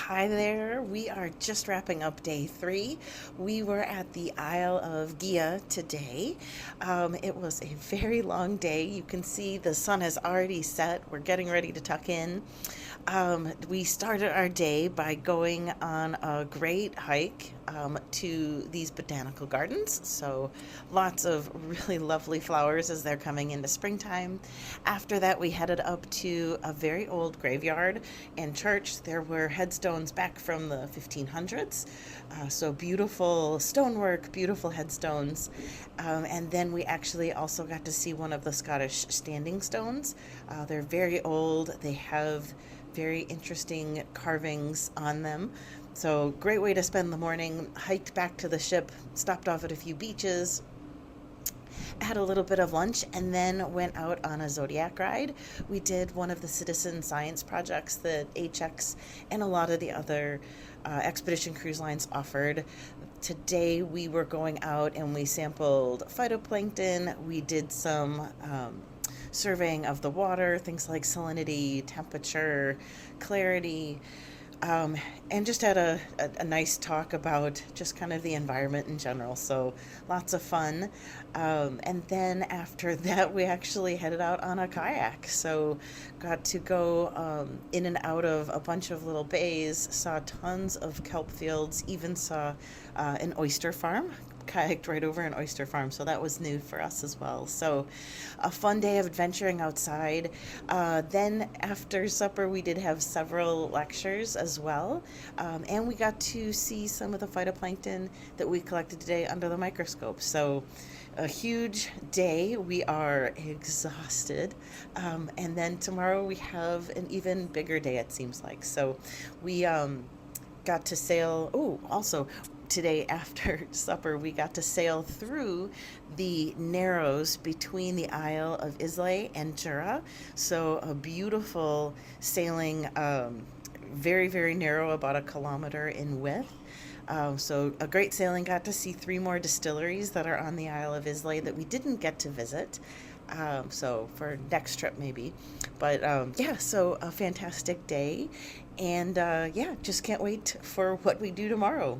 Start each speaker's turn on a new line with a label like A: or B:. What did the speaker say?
A: Hi there. We are just wrapping up day 3. We were at the Isle of Gigha today. It was a very long day. You can see the sun has already set. We're getting ready to tuck in. We started our day by going on a great hike to these botanical gardens. So lots of really lovely flowers as they're coming into springtime. After that, we headed up to a very old graveyard and church. There were headstones back from the 1500s. So beautiful stonework, beautiful headstones. And then we actually also got to see one of the Scottish standing stones. They're very old. They have very interesting carvings on them. So, great way to spend the morning. Hiked back to the ship, stopped off at a few beaches, had a little bit of lunch, and then went out on a zodiac ride. We did one of the citizen science projects that HX and a lot of the other expedition cruise lines offered. Today we were going out and we sampled phytoplankton. We did some surveying of the water, things like salinity, temperature, clarity, and just had a nice talk about just kind of the environment in general. So lots of fun. And then after that, we actually headed out on a kayak. So got to go in and out of a bunch of little bays, saw tons of kelp fields, even saw an oyster farm. Kayaked right over an oyster farm, so that was new for us as well. So, a fun day of adventuring outside. Then, after supper, we did have several lectures as well, and we got to see some of the phytoplankton that we collected today under the microscope. So, a huge day. We are exhausted, and then tomorrow we have an even bigger day, it seems like. So, we got to sail. Oh, also, today after supper, we got to sail through the narrows between the Isle of Islay and Jura. So, a beautiful sailing, very, very narrow, about a kilometer in width. So, a great sailing. Got to see 3 more distilleries that are on the Isle of Islay that we didn't get to visit. So for next trip maybe, but yeah, so a fantastic day, and yeah, just can't wait for what we do tomorrow.